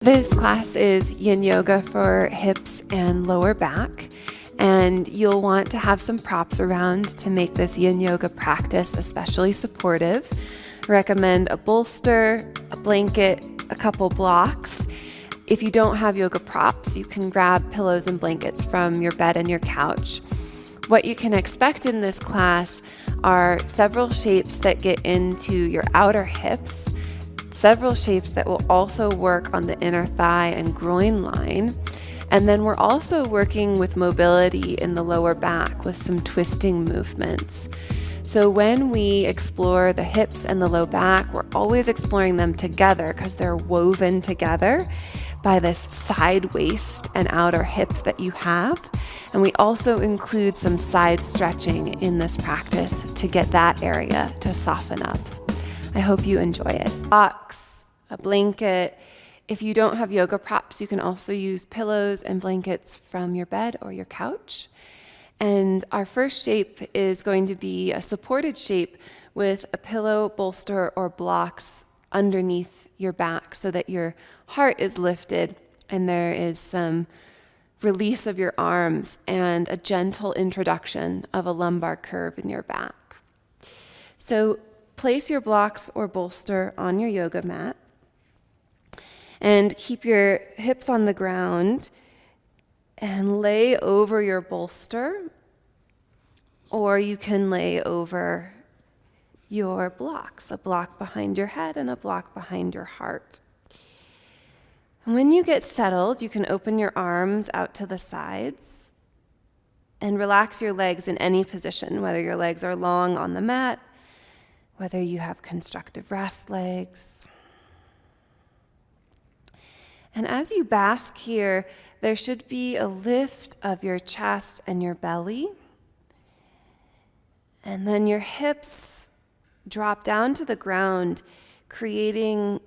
This class is yin yoga for hips and lower back, and you'll want to have some props around to make this yin yoga practice especially supportive. Recommend a bolster, a blanket, a couple blocks. If you don't have yoga props, you can grab pillows and blankets from your bed and your couch. What you can expect in this class are several shapes that get into your outer hips, several shapes that will also work on the inner thigh and groin line. And then we're also working with mobility in the lower back with some twisting movements. So when we explore the hips and the low back, we're always exploring them together because they're woven together by this side waist and outer hip that you have. And we also include some side stretching in this practice to get that area to soften up. I hope you enjoy it. Box, a blanket. If you don't have yoga props, you can also use pillows and blankets from your bed or your couch. And our first shape is going to be a supported shape with a pillow, bolster, or blocks underneath your back so that your heart is lifted and there is some release of your arms and a gentle introduction of a lumbar curve in your back. So place your blocks or bolster on your yoga mat and keep your hips on the ground and lay over your bolster, or you can lay over your blocks, a block behind your head and a block behind your heart. And when you get settled, you can open your arms out to the sides and relax your legs in any position, whether your legs are long on the mat, whether you have constructive rest legs. And as you bask here, there should be a lift of your chest and your belly. And then your hips drop down to the ground, creating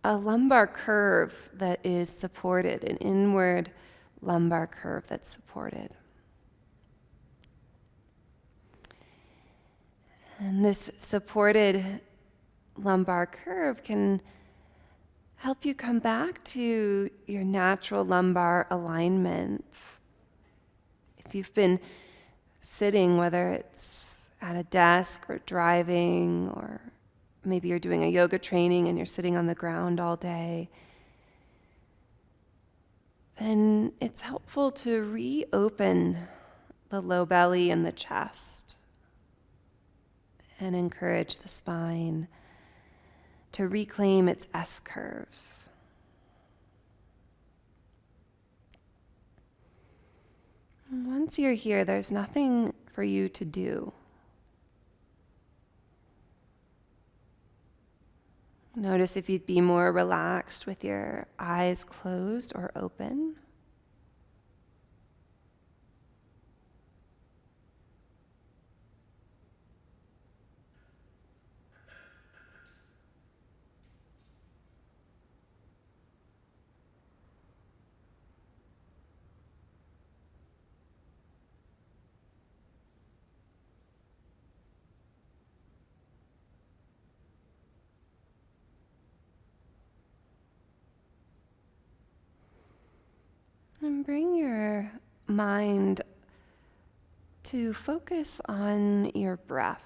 a lumbar curve that is supported, an inward lumbar curve that's supported. And this supported lumbar curve can help you come back to your natural lumbar alignment. If you've been sitting, whether it's at a desk or driving, or maybe you're doing a yoga training and you're sitting on the ground all day, then it's helpful to reopen the low belly and the chest and encourage the spine to reclaim its S curves. And once you're here, there's nothing for you to do. Notice if you'd be more relaxed with your eyes closed or open. And bring your mind to focus on your breath.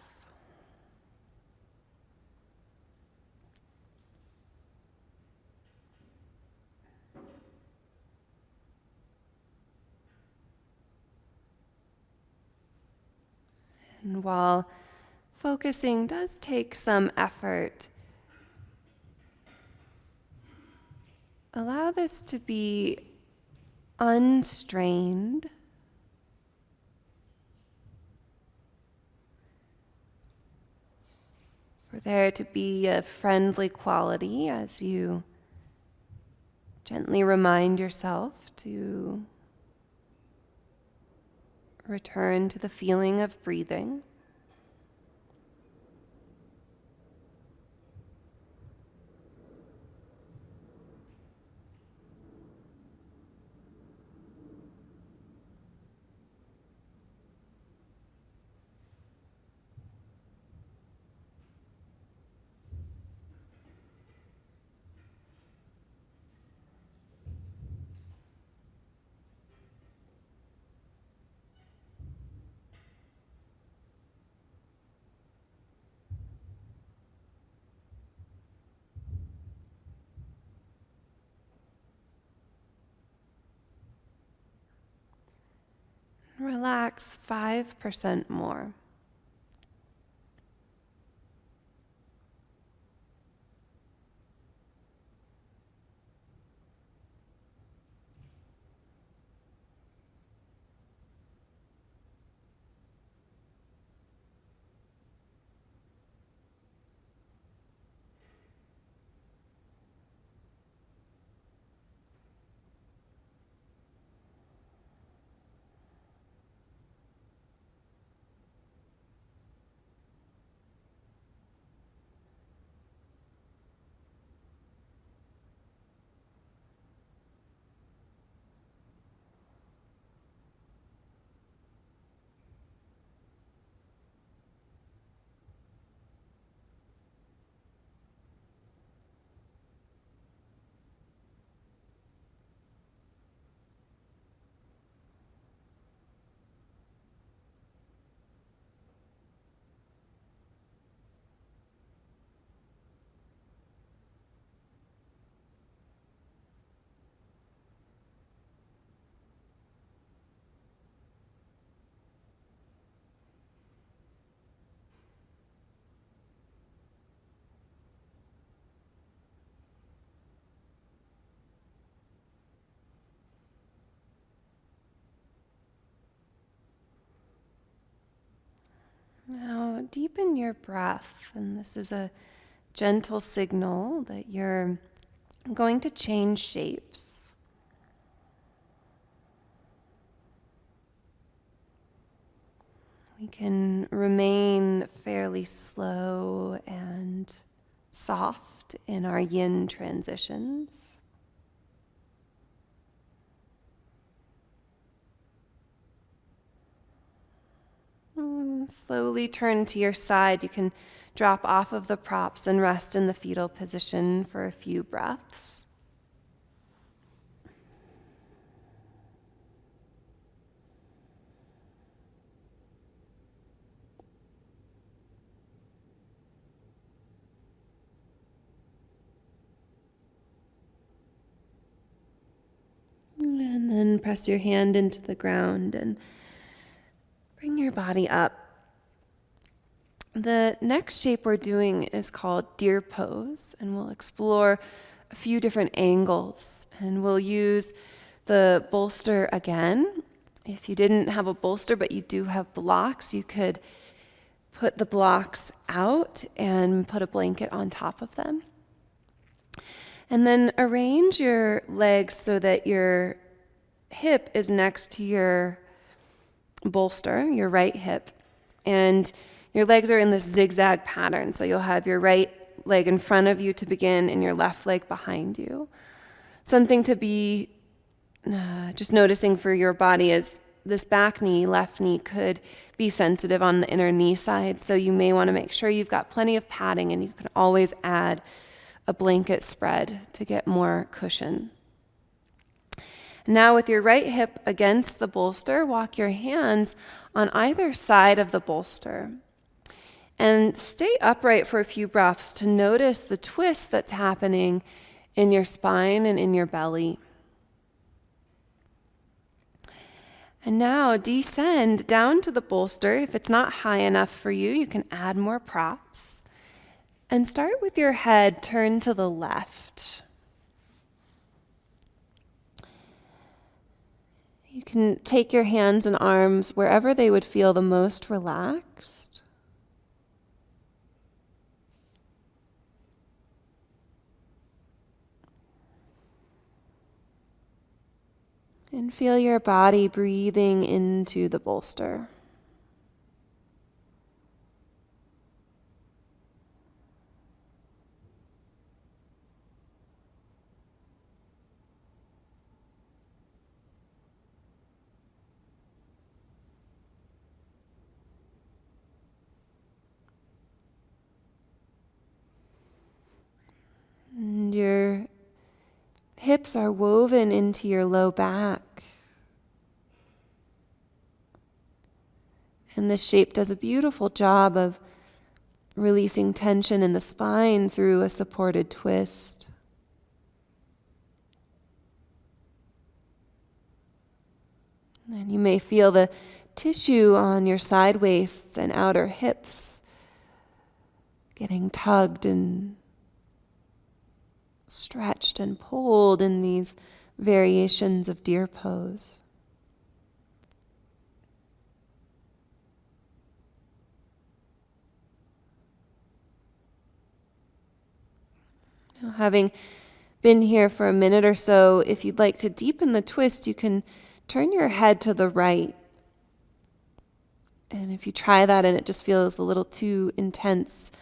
And while focusing does take some effort, allow this to be unstrained, for there to be a friendly quality as you gently remind yourself to return to the feeling of breathing. Relax 5% more. Now deepen your breath, and this is a gentle signal that you're going to change shapes. We can remain fairly slow and soft in our yin transitions. Slowly turn to your side. You can drop off of the props and rest in the fetal position for a few breaths. And then press your hand into the ground and bring your body up. The next shape we're doing is called deer pose, and we'll explore a few different angles. And we'll use the bolster again. If you didn't have a bolster but you do have blocks, you could put the blocks out and put a blanket on top of them. And then arrange your legs so that your hip is next to your bolster, your right hip, and your legs are in this zigzag pattern. So you'll have your right leg in front of you to begin and your left leg behind you. Something to be just noticing for your body is this back knee, left knee, could be sensitive on the inner knee side. So you may want to make sure you've got plenty of padding, and you can always add a blanket spread to get more cushion. Now with your right hip against the bolster, walk your hands on either side of the bolster. And stay upright for a few breaths to notice the twist that's happening in your spine and in your belly. And now descend down to the bolster. If it's not high enough for you, you can add more props. And start with your head turned to the left. You can take your hands and arms wherever they would feel the most relaxed. And feel your body breathing into the bolster. And your hips are woven into your low back. And this shape does a beautiful job of releasing tension in the spine through a supported twist. And you may feel the tissue on your side waists and outer hips getting tugged and stretched and pulled in these variations of deer pose. Now, having been here for a minute or so, if you'd like to deepen the twist, you can turn your head to the right. And if you try that and it just feels a little too intense,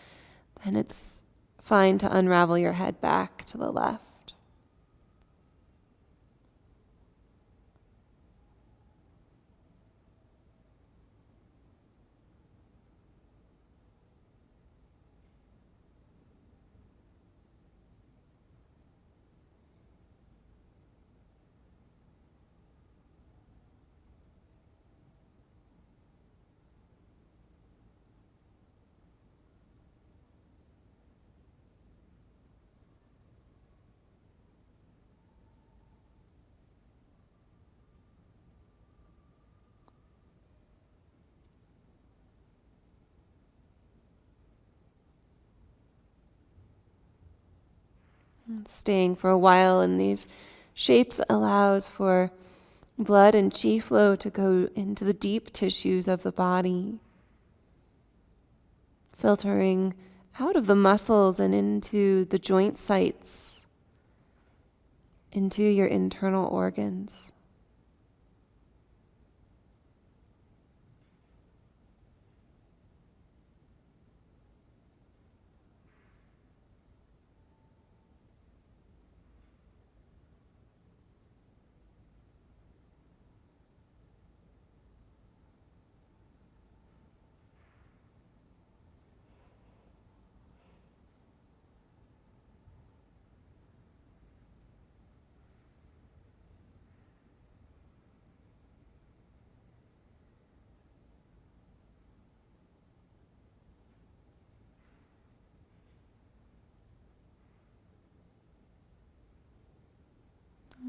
then it's fine to unravel your head back to the left. And staying for a while in these shapes allows for blood and chi flow to go into the deep tissues of the body, filtering out of the muscles and into the joint sites, into your internal organs.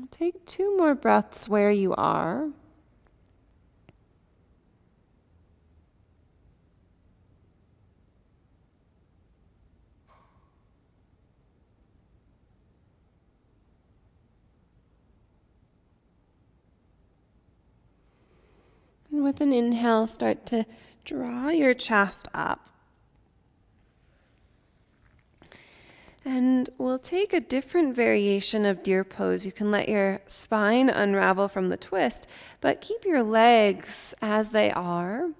Take 2 more breaths where you are. And with an inhale, start to draw your chest up. And we'll take a different variation of deer pose. You can let your spine unravel from the twist, but keep your legs as they are.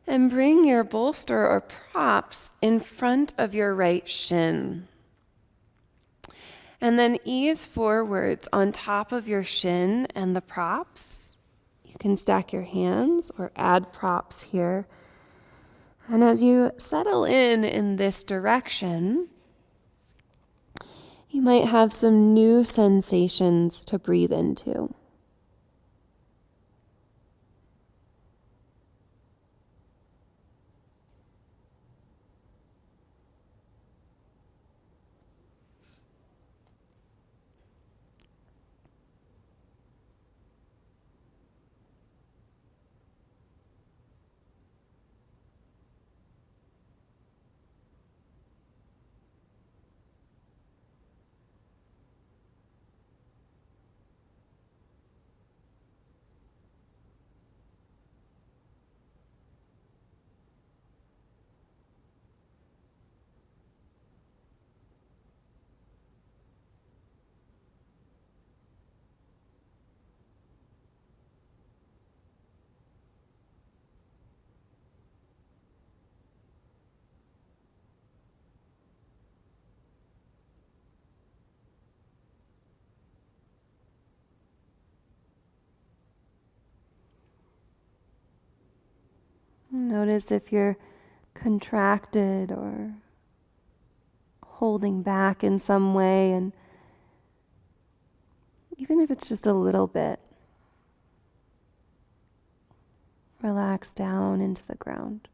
And bring your bolster or props in front of your right shin. And then ease forwards on top of your shin and the props. You can stack your hands or add props here. And as you settle in this direction, you might have some new sensations to breathe into. Notice if you're contracted or holding back in some way, and even if it's just a little bit, relax down into the ground.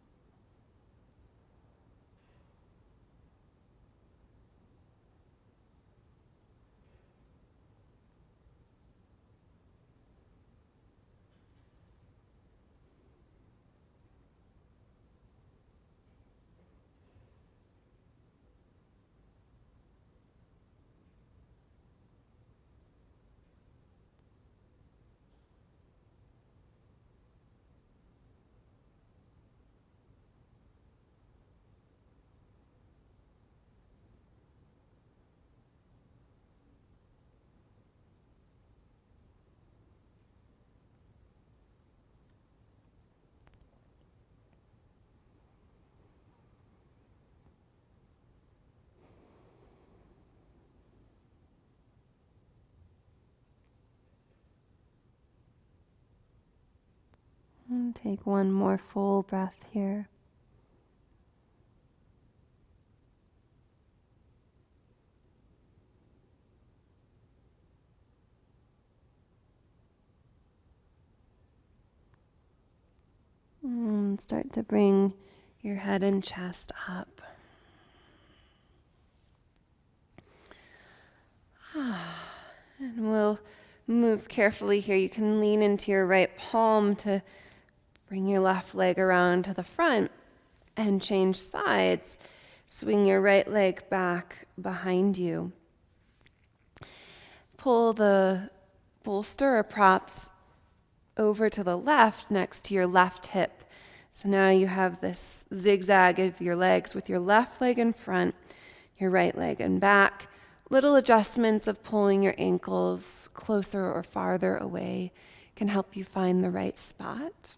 Take one more full breath here. And start to bring your head and chest up. And we'll move carefully here. You can lean into your right palm to bring your left leg around to the front and change sides. Swing your right leg back behind you. Pull the bolster or props over to the left next to your left hip. So now you have this zigzag of your legs with your left leg in front, your right leg in back. Little adjustments of pulling your ankles closer or farther away can help you find the right spot.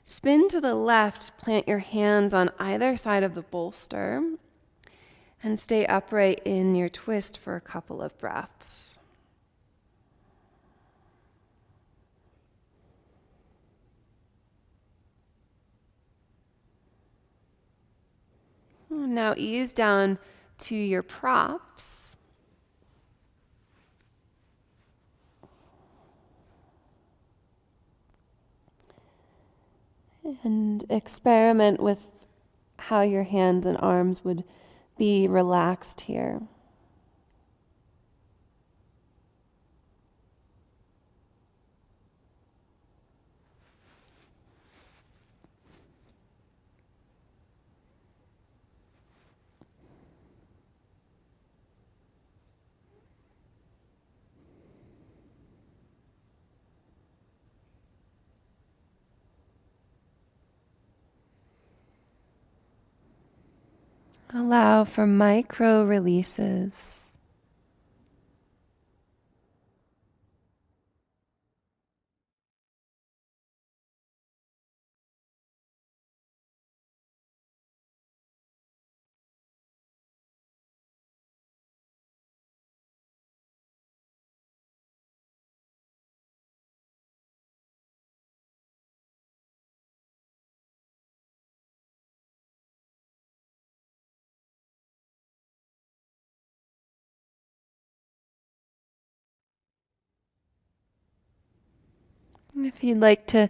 Spin to the left, plant your hands on either side of the bolster, and stay upright in your twist for a couple of breaths. Now ease down to your props. And experiment with how your hands and arms would be relaxed here. Allow for micro releases. If you'd like to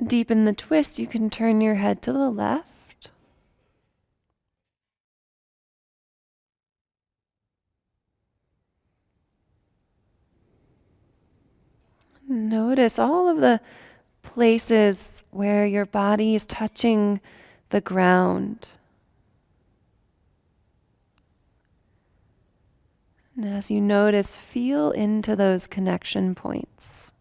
deepen the twist, you can turn your head to the left. Notice all of the places where your body is touching the ground. And as you notice, feel into those connection points.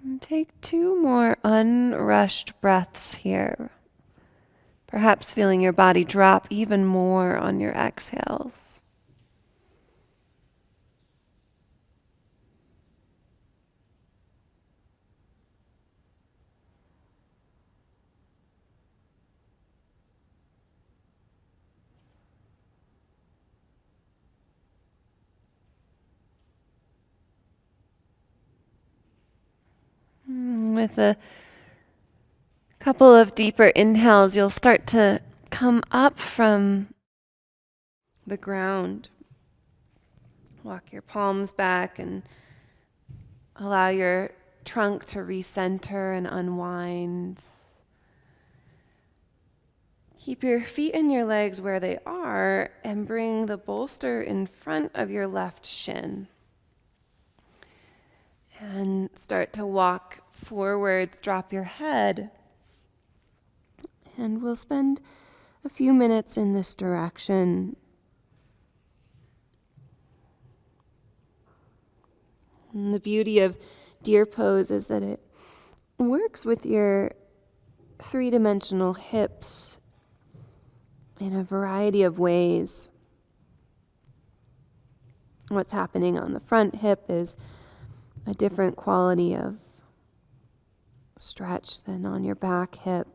And take 2 more unrushed breaths here. Perhaps feeling your body drop even more on your exhales. With a couple of deeper inhales, you'll start to come up from the ground. Walk your palms back and allow your trunk to recenter and unwind. Keep your feet and your legs where they are and bring the bolster in front of your left shin. And start to walk forwards, drop your head. And we'll spend a few minutes in this direction. And the beauty of deer pose is that it works with your three-dimensional hips in a variety of ways. What's happening on the front hip is a different quality of stretch than on your back hip.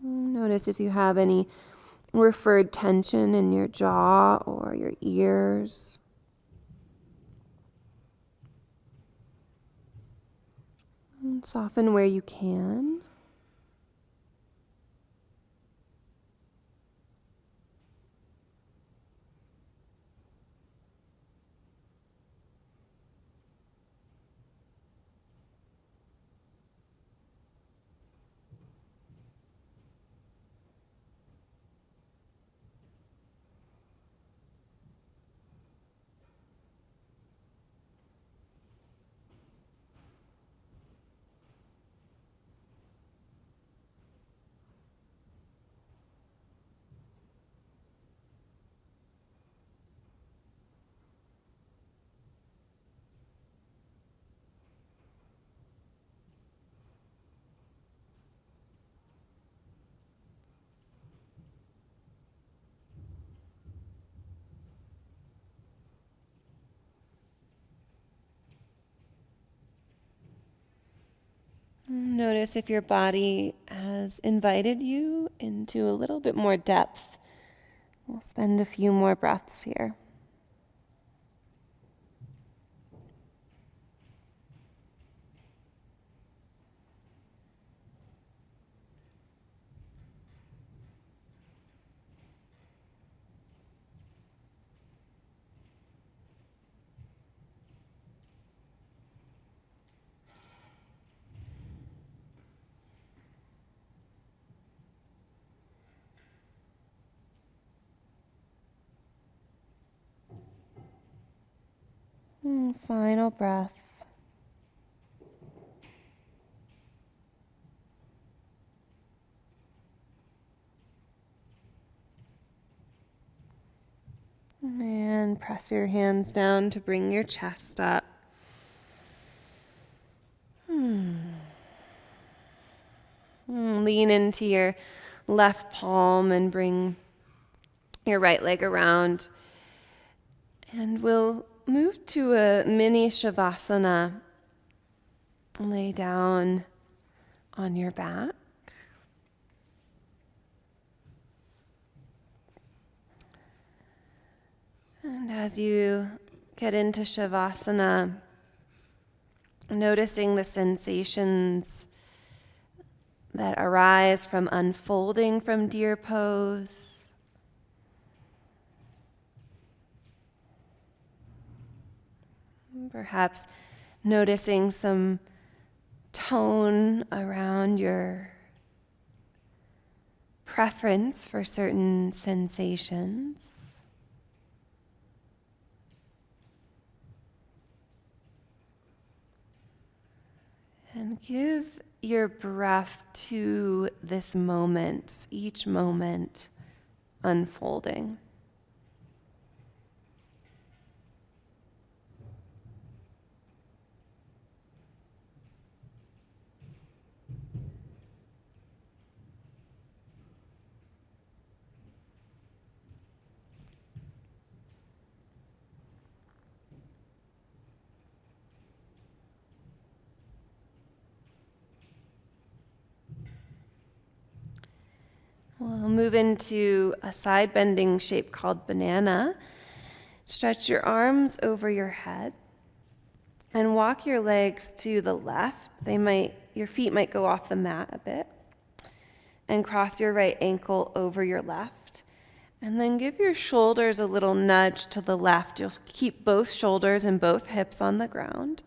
Notice if you have any referred tension in your jaw or your ears. And soften where you can. Notice if your body has invited you into a little bit more depth. We'll spend a few more breaths here. Final breath. And press your hands down to bring your chest up. Lean into your left palm and bring your right leg around. And we'll move to a mini Shavasana. Lay down on your back. And as you get into Shavasana, noticing the sensations that arise from unfolding from deer pose. Perhaps noticing some tone around your preference for certain sensations. And give your breath to this moment, each moment unfolding. We'll move into a side bending shape called banana. Stretch your arms over your head and walk your legs to the left. Your feet might go off the mat a bit. And cross your right ankle over your left. And then give your shoulders a little nudge to the left. You'll keep both shoulders and both hips on the ground.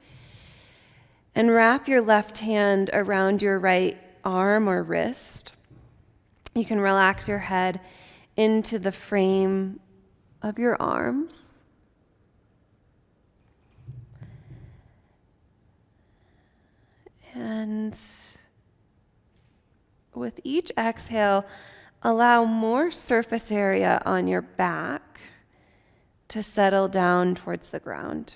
And wrap your left hand around your right arm or wrist. You can relax your head into the frame of your arms. And with each exhale, allow more surface area on your back to settle down towards the ground.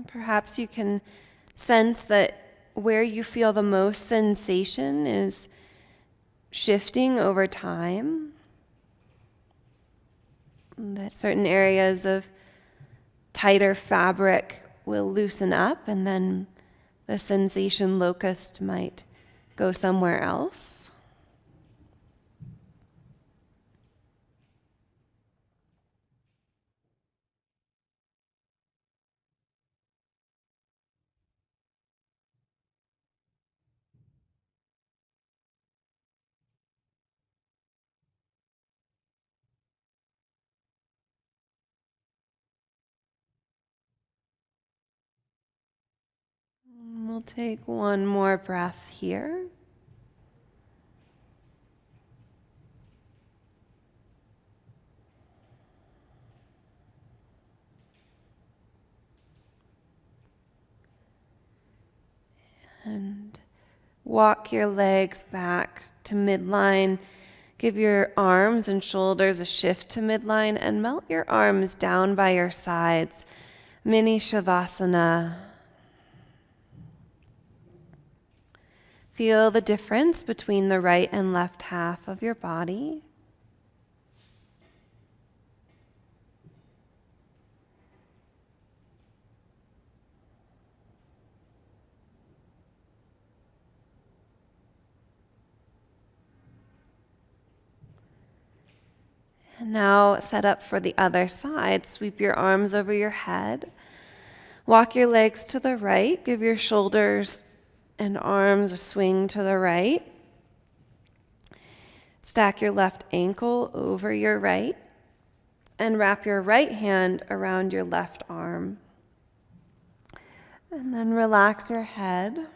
Perhaps you can sense that where you feel the most sensation is shifting over time. That certain areas of tighter fabric will loosen up, and then the sensation locus might go somewhere else. We'll take one more breath here. And walk your legs back to midline. Give your arms and shoulders a shift to midline and melt your arms down by your sides. Mini Shavasana. Feel the difference between the right and left half of your body. And now set up for the other side. Sweep your arms over your head. Walk your legs to the right. Give your shoulders and arms a swing to the right. Stack your left ankle over your right and wrap your right hand around your left arm. And then relax your head.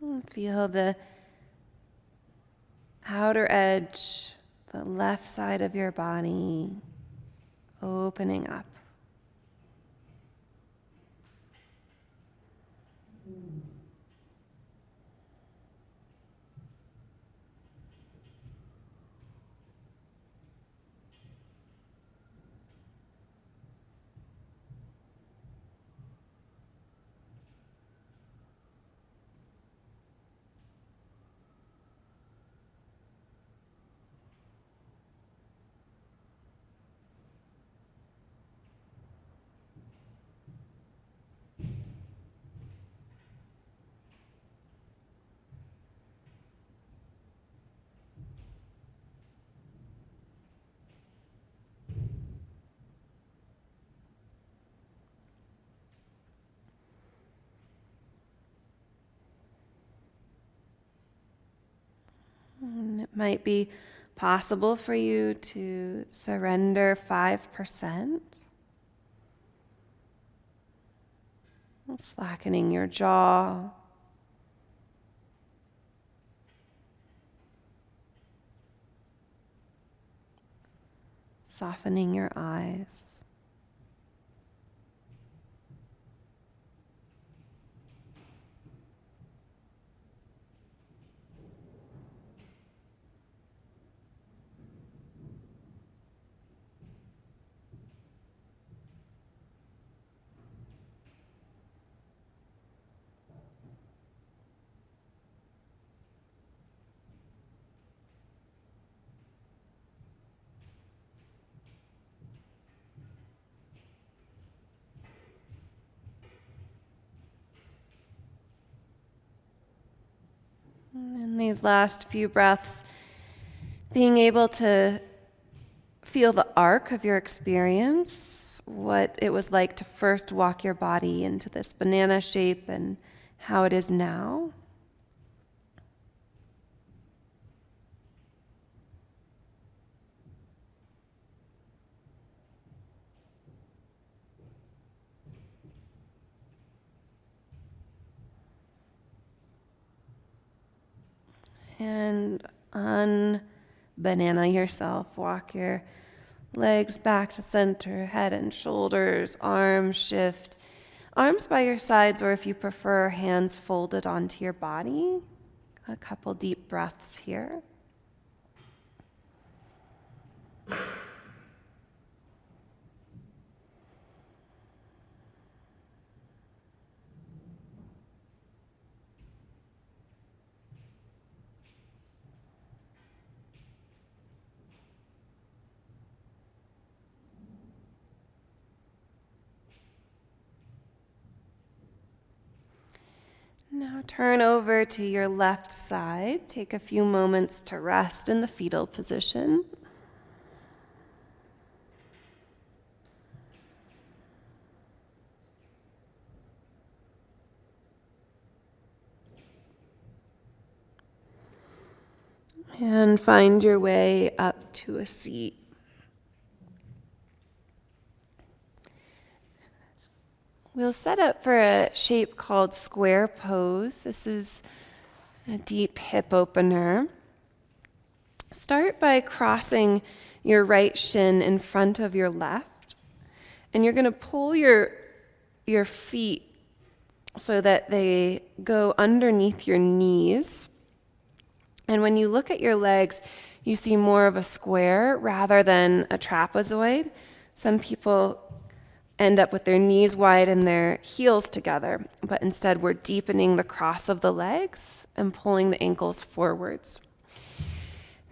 And feel the outer edge, the left side of your body opening up. Might be possible for you to surrender 5%. Slackening your jaw. Softening your eyes. In these last few breaths, being able to feel the arc of your experience, what it was like to first walk your body into this banana shape and how it is now. And unbanana yourself. Walk your legs back to center, head and shoulders, arms shift. Arms by your sides, or if you prefer, hands folded onto your body. A couple deep breaths here. Now turn over to your left side. Take a few moments to rest in the fetal position. And find your way up to a seat. We'll set up for a shape called square pose. This is a deep hip opener. Start by crossing your right shin in front of your left, and you're going to pull your feet so that they go underneath your knees. And when you look at your legs, you see more of a square rather than a trapezoid. Some people end up with their knees wide and their heels together, but instead we're deepening the cross of the legs and pulling the ankles forwards.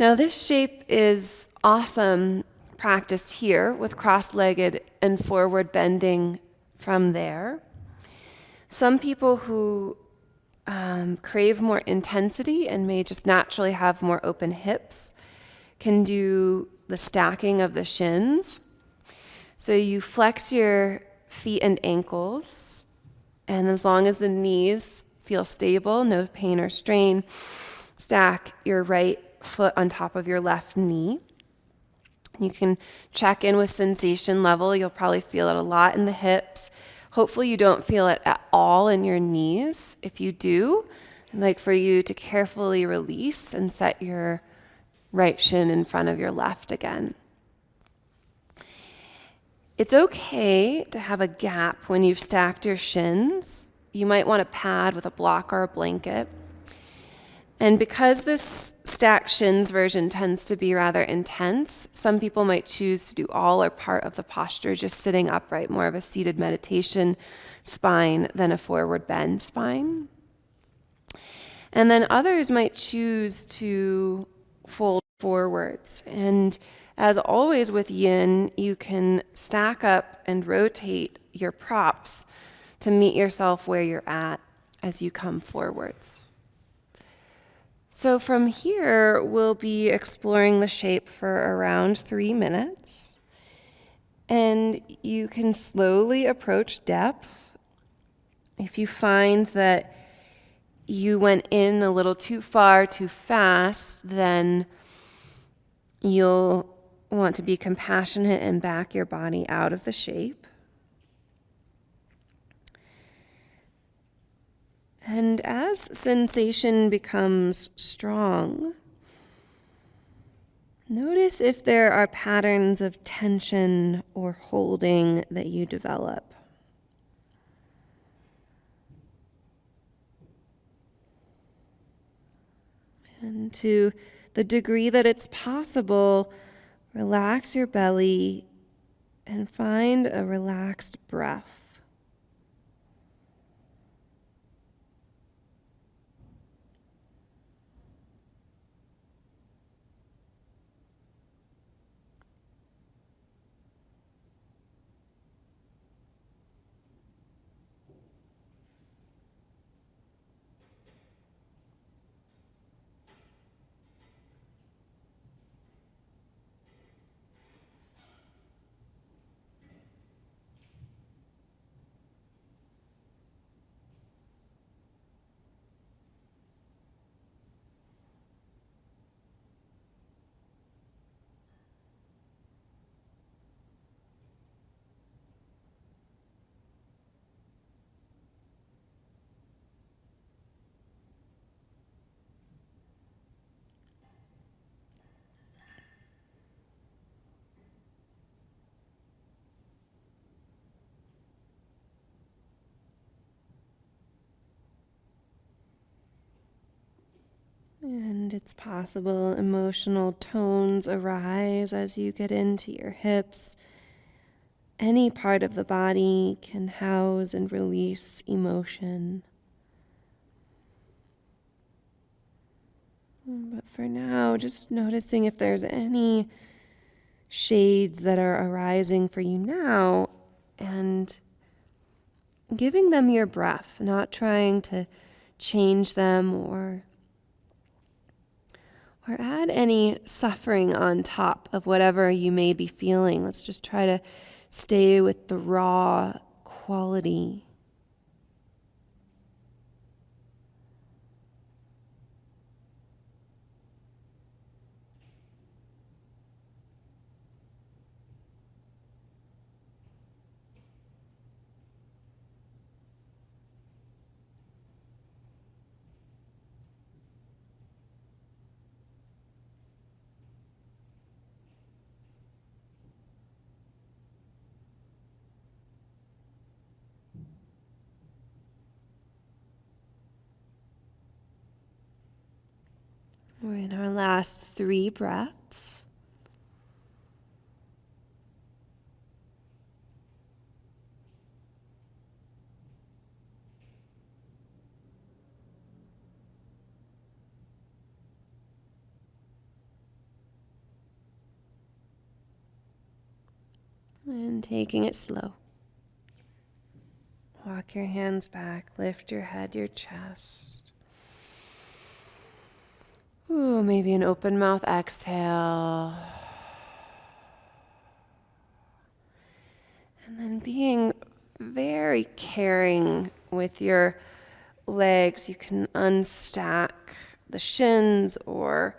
Now this shape is awesome practiced here with cross-legged and forward bending from there. Some people who crave more intensity and may just naturally have more open hips can do the stacking of the shins. So you flex your feet and ankles, and as long as the knees feel stable, no pain or strain, stack your right foot on top of your left knee. You can check in with sensation level. You'll probably feel it a lot in the hips. Hopefully you don't feel it at all in your knees. If you do, I'd like for you to carefully release and set your right shin in front of your left again. It's okay to have a gap when you've stacked your shins. You might want a pad with a block or a blanket. And because this stacked shins version tends to be rather intense, some people might choose to do all or part of the posture just sitting upright, more of a seated meditation spine than a forward bend spine. And then others might choose to fold forwards. And as always with yin, you can stack up and rotate your props to meet yourself where you're at as you come forwards. So from here, we'll be exploring the shape for around 3 minutes. And you can slowly approach depth. If you find that you went in a little too far, too fast, then you'll want to be compassionate and back your body out of the shape. And as sensation becomes strong, notice if there are patterns of tension or holding that you develop. And to the degree that it's possible, relax your belly and find a relaxed breath. And it's possible emotional tones arise as you get into your hips. Any part of the body can house and release emotion. But for now, just noticing if there's any shades that are arising for you now and giving them your breath, not trying to change them or add any suffering on top of whatever you may be feeling. Let's just try to stay with the raw quality. We're in our last 3 breaths. And taking it slow. Walk your hands back, lift your head, your chest. Ooh, maybe an open mouth exhale. And then being very caring with your legs. You can unstack the shins or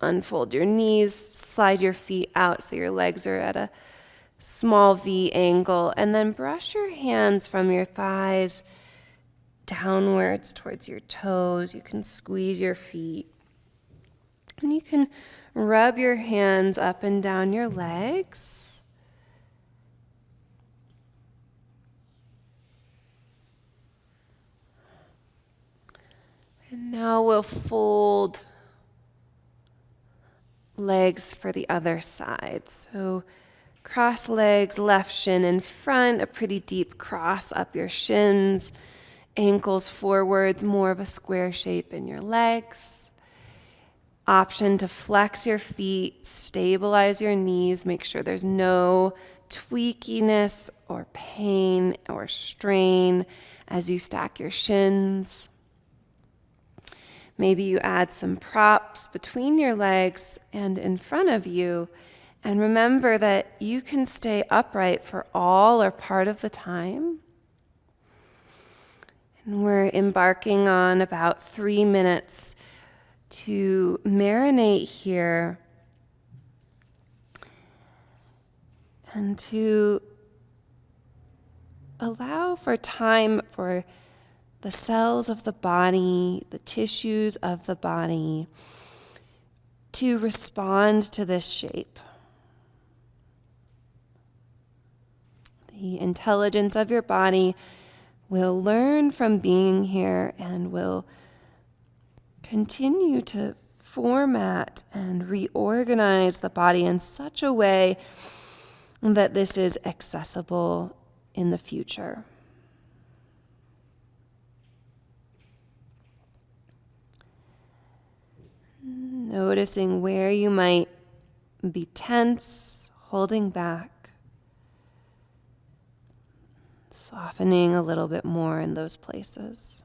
unfold your knees, slide your feet out so your legs are at a small V angle, and then brush your hands from your thighs downwards towards your toes. You can squeeze your feet. And you can rub your hands up and down your legs. And now we'll fold legs for the other side. So cross legs, left shin in front, a pretty deep cross up your shins, ankles forwards, more of a square shape in your legs. Option to flex your feet, stabilize your knees, make sure there's no tweakiness or pain or strain as you stack your shins. Maybe you add some props between your legs and in front of you. And remember that you can stay upright for all or part of the time. And we're embarking on about 3 minutes to marinate here and to allow for time for the cells of the body, the tissues of the body, to respond to this shape. The intelligence of your body will learn from being here and will continue to format and reorganize the body in such a way that this is accessible in the future. Noticing where you might be tense, holding back, softening a little bit more in those places.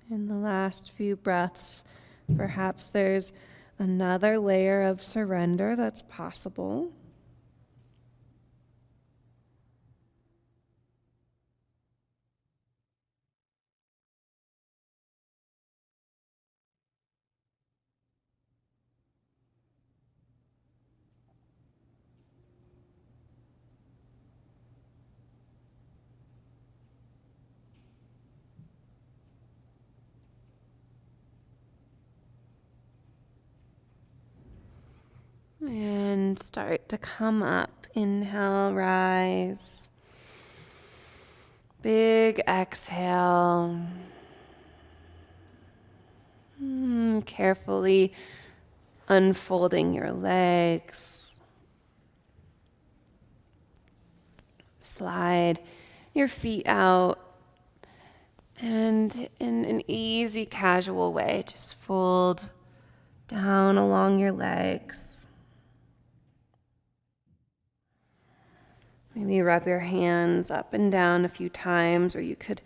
In the last few breaths, perhaps there's another layer of surrender that's possible. And start to come up. Inhale, rise. Big exhale. Carefully unfolding your legs. Slide your feet out. And in an easy, casual way, just fold down along your legs. Maybe rub your hands up and down a few times, or you could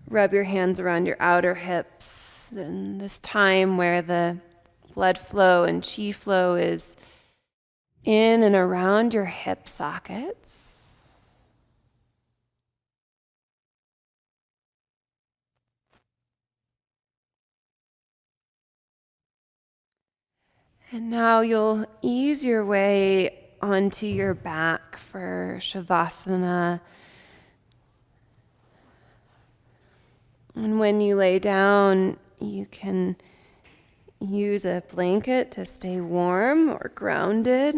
rub your hands around your outer hips. In this time where the blood flow and chi flow is in and around your hip sockets. And now you'll ease your way onto your back for Shavasana. And when you lay down, you can use a blanket to stay warm or grounded.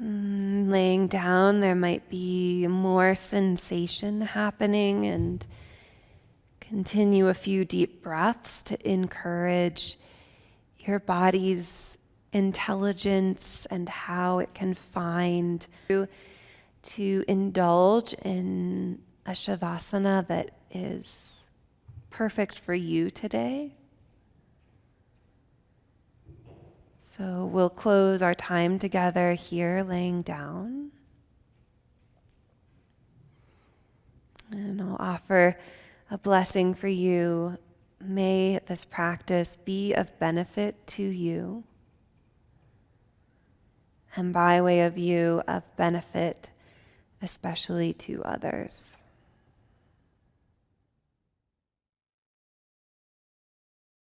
Laying down, there might be more sensation happening, and continue a few deep breaths to encourage your body's intelligence and how it can find to indulge in a shavasana that is perfect for you today. So we'll close our time together here laying down. And I'll offer a blessing for you. May this practice be of benefit to you, and by way of you, of benefit especially to others.